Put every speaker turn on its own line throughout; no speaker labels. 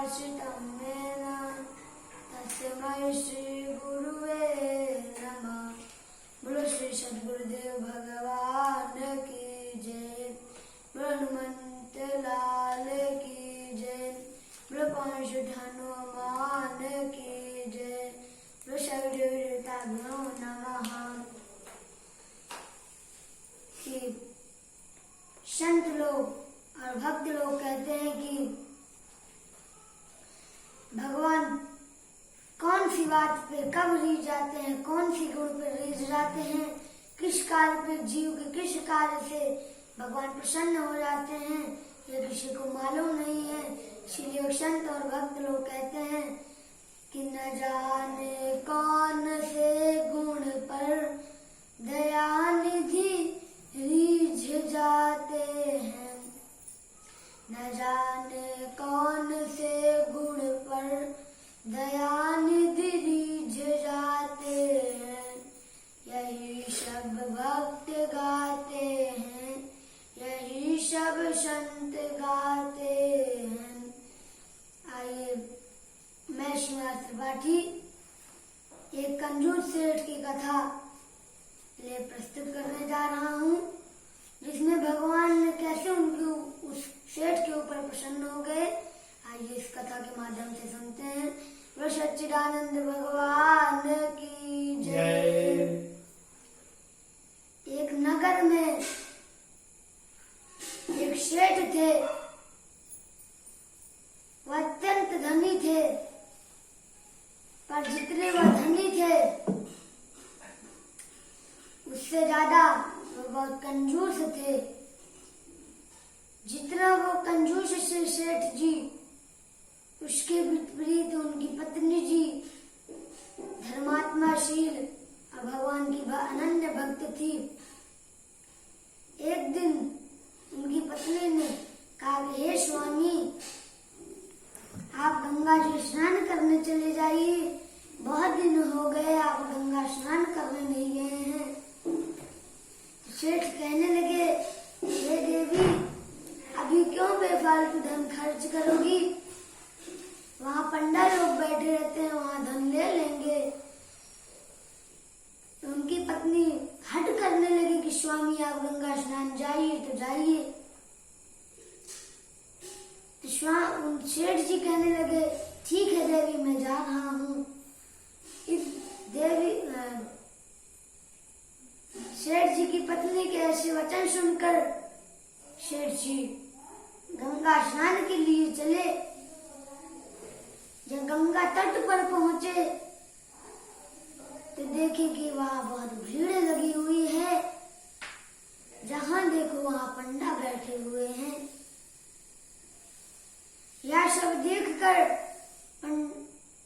सुभाषितं येन तस्मै श्री गुरुवे नमः। बोलो श्री सद्गुरुदेव भगवान की जय। बोलो हनुमंत लाल की जय। बोलो पवन सुत हनुमान की जय। बोलो सभी देवी देवताभ्यो नमः। कि संत लोग और भक्त लोग कहते हैं कि भगवान कौन सी बात पे कब रीझ जाते हैं, कौन सी गुण पे रीझ जाते हैं, किस कार्य पे जीव के किस कार्य से भगवान प्रसन्न हो जाते हैं, ये किसी को मालूम नहीं है। इसलिए संत और भक्त लोग कहते हैं कि न जाने कौन से गुण पर दयानिधि रीझ जाते हैं। न जाने कौन से गुण पर दयानिधि रीझ जाते हैं। यही सब भक्त गाते हैं, यही सब संत गाते हैं। आइए मैं श्रीनिवास त्रिपाठी एक कंजूस सेठ की कथा ले प्रस्तुत करने जा रहा हूँ, जिसमें भगवान ने कैसे उनके उस सेठ के ऊपर प्रसन्न हो गए। आइए इस कथा के माध्यम से सुनते हैं। बोलो सच्चिदानंद भगवान की जय। एक नगर में एक सेठ थे। वह अत्यंत धनी थे, पर जितने वह धनी थे उससे ज्यादा वो बहुत कंजूस थे। जितना वो कंजूस से सेठ जी, उसके विपरीत उनकी पत्नी जी धर्मात्माशील और भगवान की अनन्य भक्त थी। एक दिन उनकी पत्नी ने कहा, हे स्वामी, आप गंगा जी स्नान करने चले जाइए। बहुत दिन हो गए आप गंगा स्नान करने नहीं गए हैं। सेठ कहने लगे, हे देवी, अभी क्यों बेफालतू धन खर्च करोगी? वहाँ पंडा लोग बैठे रहते हैं, वहाँ धन ले लेंगे। तो उनकी पत्नी हट करने लगी कि स्वामी आप गंगा स्नान जाइए तो जाइए। तो सेठ जी कहने लगे, ठीक है देवी, मैं जा रहा हूँ। इस देवी सेठ जी की पत्नी के ऐसे वचन सुनकर सेठ जी गंगा स्नान के लिए चले। जब गंगा तट पर पहुंचे तो देखे कि वहां बहुत भीड़ लगी हुई है। जहां देखो वहां पंडा बैठे हुए हैं। यह सब देखकर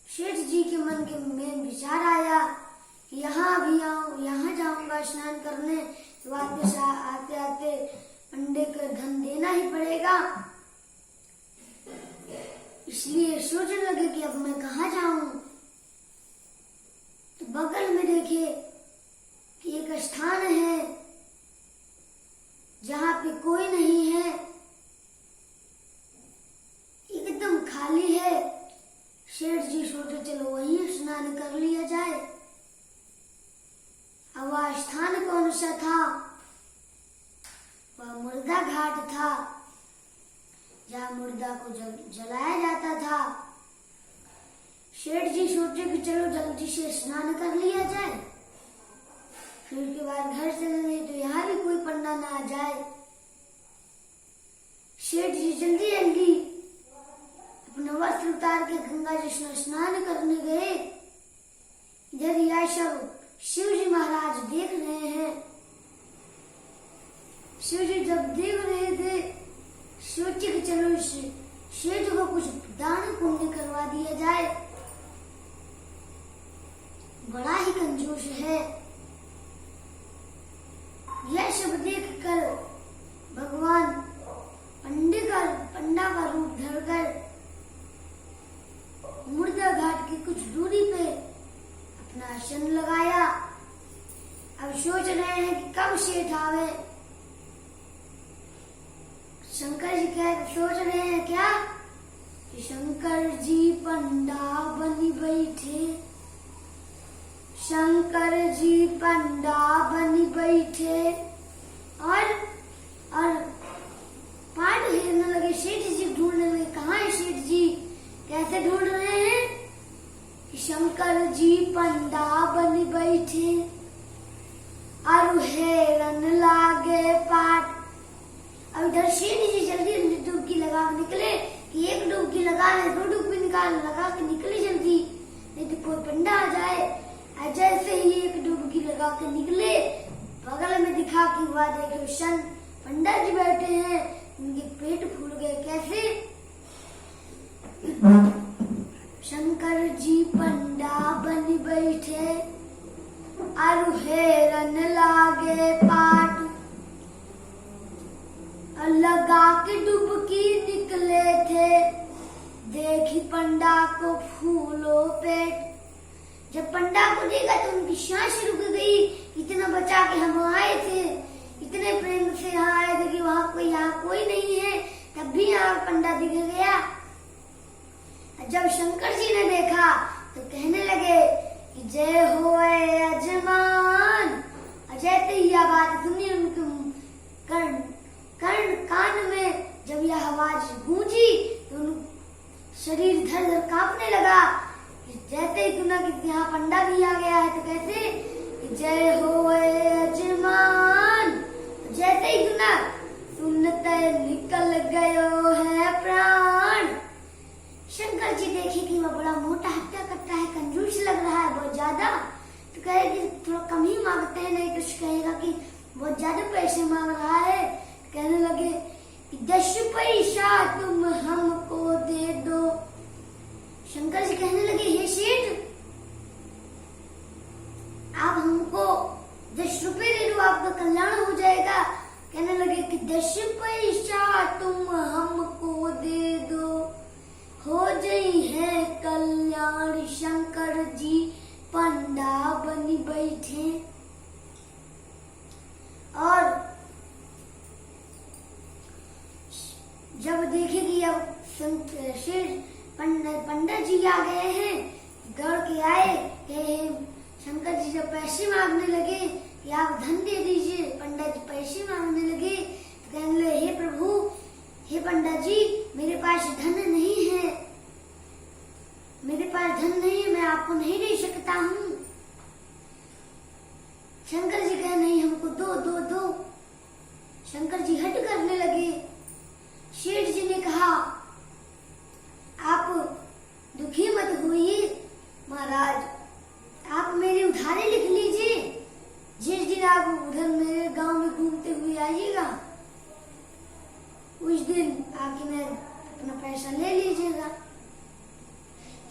सेठ जी के मन में विचार आया, यहाँ भी आऊं, यहाँ जाऊंगा स्नान करने, तो वापस आते आते पंडे को धन देना ही पड़ेगा। इसलिए सोचने लगे कि अब मैं कहाँ जाऊं। तो बगल में देखे कि एक स्थान है जहाँ पे कोई नहीं है, एकदम खाली है। सेठ जी सोचे चलो वहीं स्नान कर लिया जाए। अब वह स्थान कौन सा था? वह मुर्दा घाट था, जहाँ मुर्दा को जलाया जाता था। सेठ जी सोचे कि चलो जल्दी से स्नान कर लिया जाए, फिर उसके बाद घर चलेंगे तो यहाँ भी कोई पंडा ना आ जाए। सेठ जी जल्दी जल्दी अपना वस्त्र उतार के गंगा जी स्नान करने गए। इधर यह सब शिव जी महाराज देख रहे हैं। शिव जी जब देख रहे थे, सोचे कि चलो इस सेठ को कुछ दान पुण्य करवा दिया जाए, बड़ा ही कंजूस है। यह सब देखकर भगवान पंडा का रूप धरकर मुर्दा घाट की कुछ दूरी पे अपना आसन लगाया। अब सोच रहे हैं कि कब सेठ आवे। शंकर जी सोच रहे हैं क्या कि शंकर जी पंडा बनी बैठे, शंकर जी पंडा बनी बैठे और पाठ हेरने लगे। सेठ जी ढूंढने लगे, कहाँ है सेठ जी? कैसे ढूंढ रहे हैं कि शंकर जी पंडा बनी बैठे और हेरन लागे पाठ। अब इधर सेठ जी जल्दी डुबकी लगा के निकले कि एक डुबकी लगा ले, दो डुबकी लगा के निकले जल्दी, नहीं तो कोई पंडा आ जाए। जैसे ही एक डुबकी लगा के निकले, बगल में दिखा कि वह देखो पंडा जी बैठे हैं, उनके पेट फूल गए। कैसे? शंकर जी पंडा बनी बैठे और हेरन लागे पाठ, लगा के डुबकी निकले थे, देखी पंडा को फूलो पेट। जब पंडा को देखा तो उनकी सांस रुक गई। इतना बचा के हम आए थे, इतने प्रेम से यहाँ आए थे कि यहाँ कोई नहीं है, तब भी यहाँ पंडा दिख गया। जब शंकर जी ने देखा तो कहने लगे कि जय हो यजमान। जैसे ही यह बात सुनी, उनके कान में जब यह आवाज गूंजी तो शरीर धर धर कांपने लगा। जैसे ही सुना कि यहाँ पंडा भी आ गया है तो कैसे जय हो यजमान। जैसे ही सुना, सुनते निकल गयो है प्राण। शंकर जी देखे कि वह बड़ा मोटा हट्टा कट्टा है, कंजूस लग रहा है बहुत ज्यादा, तो कहे कि थोड़ा कम ही मांगते हैं, नहीं कुछ कहेगा कि बहुत ज्यादा पैसे मांग रहा है। कहने लगे कि 10 पैसा तुम हमको दे दो। शंकर जी कहने लगे, हे सेठ, आप हमको 10 रुपए दे दो, आपका कल्याण हो जाएगा। कहने लगे कि 10 पैसा तुम हमको दे दो, हो जाई है कल्याण। शंकर जी पंडा बनी बैठे और जब देखे कि अब पंडित जी आ गए हैं, दौड़ के आए। शंकर जी जब पैसे मांगने लगे कि आप धन दे दीजिए, पंडित जी पैसे मांगने लगे तो कहने लगे, हे प्रभु, हे पंडित जी, मेरे पास धन नहीं है, मेरे पास धन नहीं है, मैं आपको नहीं दे सकता हूँ। शंकर जी कहे, नहीं, हमको दो दो दो। शंकर जी हट करने लगे। सेठ जी ने कहा, आप दुखी मत होइए महाराज, आप मेरी उधारी लिख लीजिए। जिस दिन आप उधर मेरे गांव में घूमते हुए आइएगा, उस दिन आके मैं अपना पैसा ले लीजिएगा।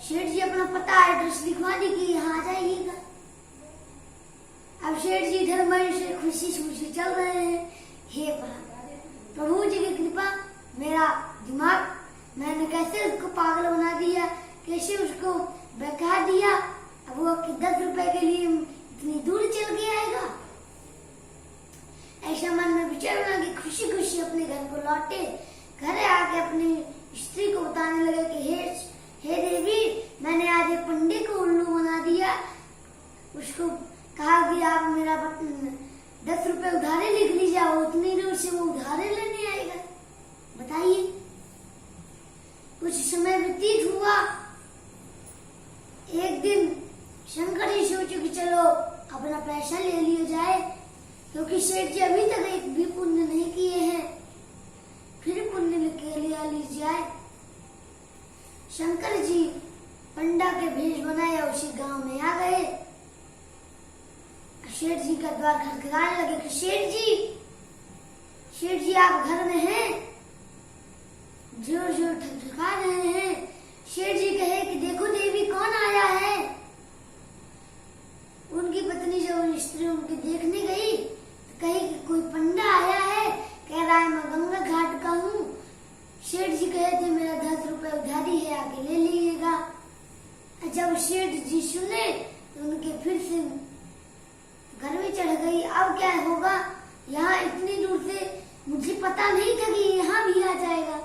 सेठ जी अपना पता एड्रेस लिखवा दी कि यहाँ आ जाइएगा। अब सेठ जी इधर मन से खुशी खुशी चल रहे हैं। हे प्रभु जी की कृपा, मेरा दिमाग, मैंने कैसे उसको पागल बना दिया, कैसे उसको बहका दिया। अब वो 10 रुपए के लिए इतनी दूर चल के आएगा। ऐसा मन में विचार बना कि खुशी खुशी अपने घर को लौटे। घर आके अपनी स्त्री को बताने लगे कि हे देवी, मैंने आज एक पंडे को उल्लू बना दिया। उसको कहा कि आप मेरा 10 रुपए उधारे लिख लीजिए, उतनी दूर से वो उधारे लेने आएगा। बताइए। कुछ समय व्यतीत हुआ। एक दिन शंकर जी सोचे कि चलो अपना पैसा ले लिया जाए, क्योंकि सेठ जी अभी तक एक भी पुण्य नहीं किए हैं, फिर पुण्य के लिया ली जाए। शंकर जी पंडा के भेष बनाया, उसी गांव में आ गए। सेठ जी का द्वार खटखटाने लगे कि सेठ जी आप घर में हैं? जोर जोर ठकठका रहे हैं। सेठ जी कहे कि देखो देवी, कौन आया है। उनकी पत्नी जब उन स्त्री उनके देखने गई तो कही कि कोई पंडा आया है, कह रहा है मैं गंगा घाट का हूँ। सेठ जी कहे थे मेरा 10 रुपए उधारी है, आके ले लीजिएगा। जब सेठ जी सुने तो उनके फिर से घर में चढ़ गई। अब क्या होगा, यहाँ इतनी दूर से मुझे पता नहीं था कि यहाँ भी आ जाएगा।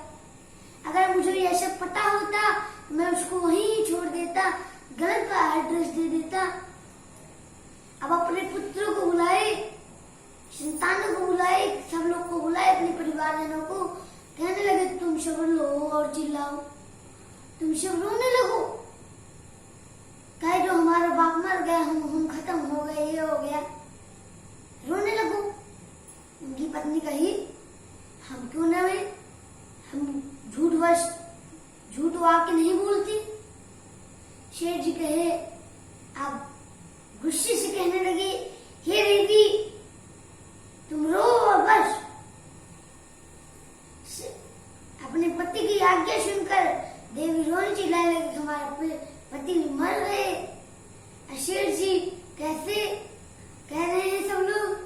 अगर मुझे ये सब पता होता तो मैं उसको वहीं छोड़ देता, गलत एड्रेस दे देता। अब अपने पुत्रों को बुलाए, संतानों को बुलाए, सब लोग को बुलाए, अपने परिवारजनों को, कहने लगे तुम सब रो और चिल्लाओ, तुम सब रोने लगो, कहे जो हमारा बाप मर गया, हम खत्म हो गए, ये हो गया, रोने लगो। उनकी पत्नी कही हम क्यों न हुए, हम झूठ वाक्य नहीं बोलती। शेर जी कहे, आप गुस्से से कहने लगे, हे देवी तुम रो और बस। अपने पति की आज्ञा सुनकर देवी रोने चिल्लाने लगी, हमारे पति मर गए। शेर जी कैसे कह रहे हैं सब लोग,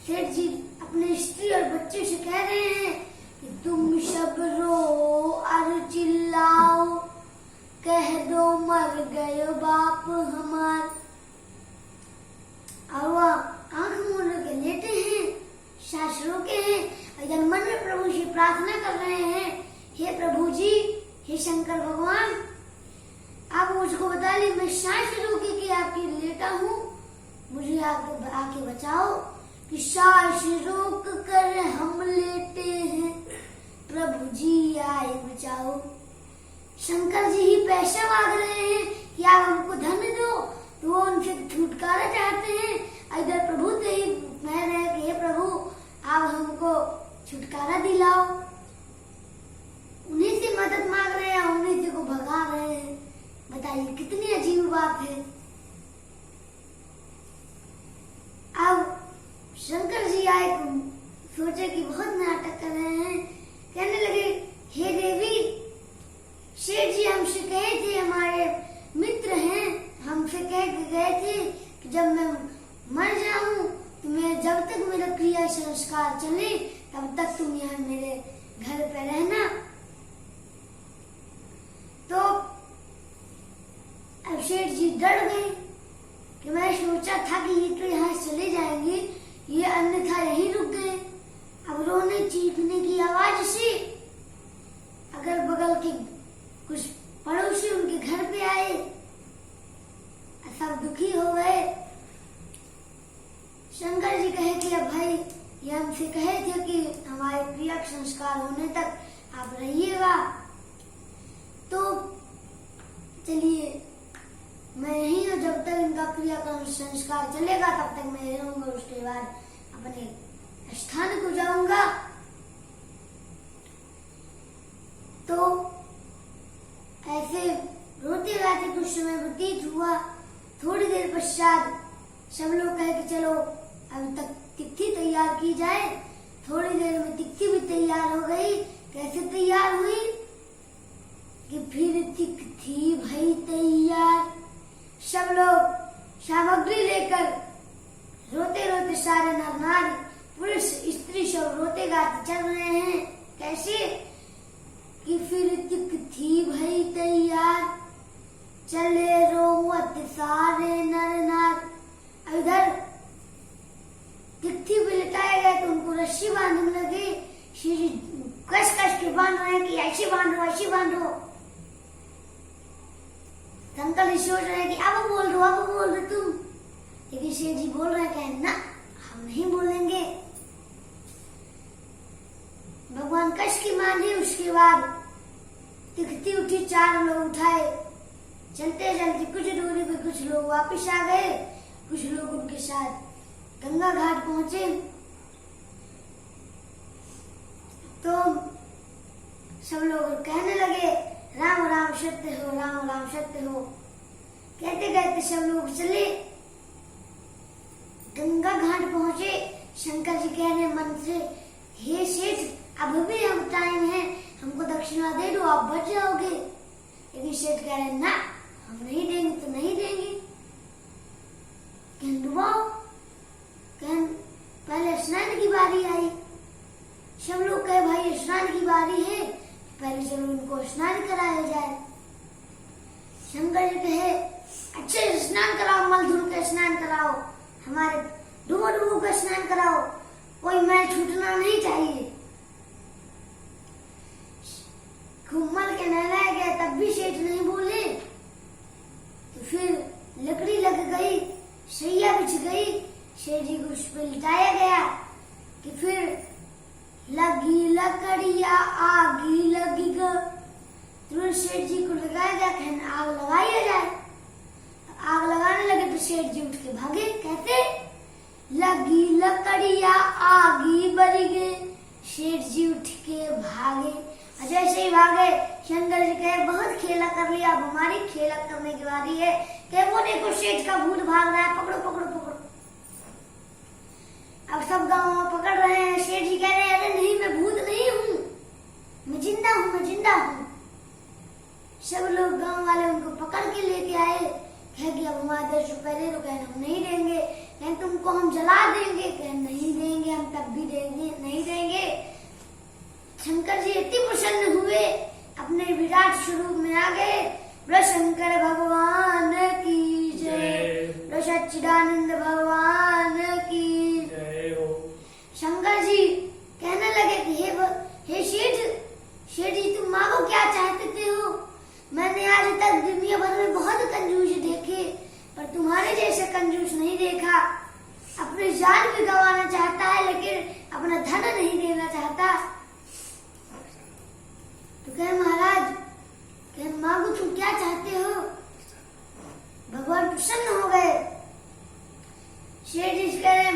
शेर जी अपने स्त्री और बच्चे से कह रहे हैं कि तुम सब रो और चिल्लाओ, कह दो मर गए बाप हमार। और वह आंख मूंद के लेटे हैं, शास्त्रों के हैं, और मन में प्रभु से प्रार्थना कर रहे हैं, हे प्रभु जी, हे शंकर भगवान, आप मुझको बता ली, मैं सांस रोके के आपके लेटा हूँ, मुझे आके बचाओ कि सांस रोक कर हम लेटे हैं, प्रभु जी आए बचाओ। शंकर जी ही पैसा मांग रहे हैं कि आप हमको धन दो, तो वो उनसे छुटकारा चाहते हैं। इधर प्रभु से ही कह रहे हैं कि हे प्रभु आप हमको छुटकारा दिलाओ, उन्हीं से मदद मांग रहे हैं, उन्हीं से को भगा रहे हैं। बताइए कितनी अजीब बात है। अब शंकर जी आए तो सोचे कि बहुत नाटक कर रहे हैं, कहने लगे हे देवी, शेर जी हमसे कहे थे, हमारे मित्र हैं, हमसे कह के गए थे कि जब मैं मर जाऊं तो मैं जब तक मेरा क्रिया संस्कार चले तब तक तुम यहाँ मेरे घर पे रहना। तो अब शेर जी डर गए कि मैं सोचा था कि ये तो यहाँ चले जाएंगे, ये अन्यथा यहीं रुक गए। अब रोने चीखने की आवाज से अगल बगल के कुछ पड़ोसी उनके घर पे आए, सब दुखी हो गए। शंकर जी कहे कि अब भाई ये हमसे कहे थे कि हमारे क्रिया संस्कार होने तक आप रहिएगा, तो चलिए मैं यहीं हूँ, जब तक इनका क्रिया संस्कार चलेगा तब तक मैं रहूंगा, उसके बाद अपने स्थान को जाऊंगा। तो ऐसे रोते गाते कुछ समय व्यतीत हुआ। थोड़ी देर पश्चात सब लोग कहे कि चलो अभी तक तिथि तैयार की जाए। थोड़ी देर में तिथि भी तैयार हो गई। कैसे तैयार हुई कि फिर तिथि भई तैयार। सब लोग सामग्री लेकर रोते रोते सारे नर नारी पुरुष स्त्री सब रोते गाते चल रहे हैं। कैसे कि फिर तिथि भई तैयार, चले रोमत सारे नर नार। इधर तिथि पे लिटाए गए तो उनको रस्सी बांधने लगे। श्री कस कस के बांध रहे हैं कि ऐसे बांधो ऐसे बांधो। शंकर जी सोच रहे हैं कि अब बोल दो तुम, लेकिन शेर जी बोल रहे हैं ना हम नहीं बोलेंगे। भगवान कस की माने। उसके बाद तिखती उठी, चार लोग उठाए। चलते चलते कुछ दूरी पे कुछ लोग वापस आ गए, कुछ लोग उनके साथ गंगा घाट पहुंचे। तो सब लोग कहने लगे राम राम सत्य हो, राम राम सत्य हो। कहते कहते सब लोग चले, गंगा घाट पहुंचे। शंकर जी कह रहे मन से, हे सेठ अब भी हम टाइम है, हमको दक्षिणा दे दो, आप बच जाओगे। लेकिन सेठ कह रहे ना हम नहीं देंगे तो नहीं देंगे। डुबाओ। पहले स्नान की बारी आई। सब लोग कहे भाई स्नान की बारी है, पहले चलो इनको स्नान कराया जाए। शंकर जी कहे अच्छे स्नान कराओ, मल धुल के स्नान कराओ, हमारे डुबो डुबो का स्नान कराओ, कोई मैल छूटना नहीं चाहिए। खूब मल के नहलाया गया, तब भी सेठ नहीं सेठ जी उठ के भागे, कहते लगी लकड़िया आगी बरी गए। सेठ जी उठ के भागे, जैसे ही भागे शंकर जी कहे बहुत खेला कर लिया, अब हमारी खेला करने की बारी है। कहे वो देखो सेठ का भूत भाग रहा है, पकड़ो पकड़ो पकड़ो। अब सब गांव पकड़ रहे हैं। सेठ जी कह रहे हैं अरे नहीं मैं भूत नहीं हूँ, मैं जिंदा हूँ, मैं जिंदा हूँ। सब लोग गांव वाले उनको पकड़ के लेके आए। कह कि अब हमारे 10 रुपए दे दो। कहने हम नहीं देंगे। कहने तुमको हम जला देंगे। कहने नहीं देंगे, हम तब भी देंगे नहीं देंगे। शंकर जी इतने प्रसन्न हुए, अपने विराट स्वरूप में आ गए। बोलो शंकर भगवान की जय, बोलो सच्चिदानंद भगवान की जय हो। शंकर जी कहने लगे कि हे सेठ जी तुम मांगो क्या चाहते हो। मैंने आज तक दुनिया भर में बहुत कंजूस देखे, पर तुम्हारे जैसे कंजूस नहीं देखा। अपनी जान भी गंवाना चाहता है लेकिन अपना धन नहीं देना चाहता। तो कहे महाराज, कहे मांगो तुम क्या चाहते हो। भगवान प्रसन्न हो गए। सेठ जी कह रहे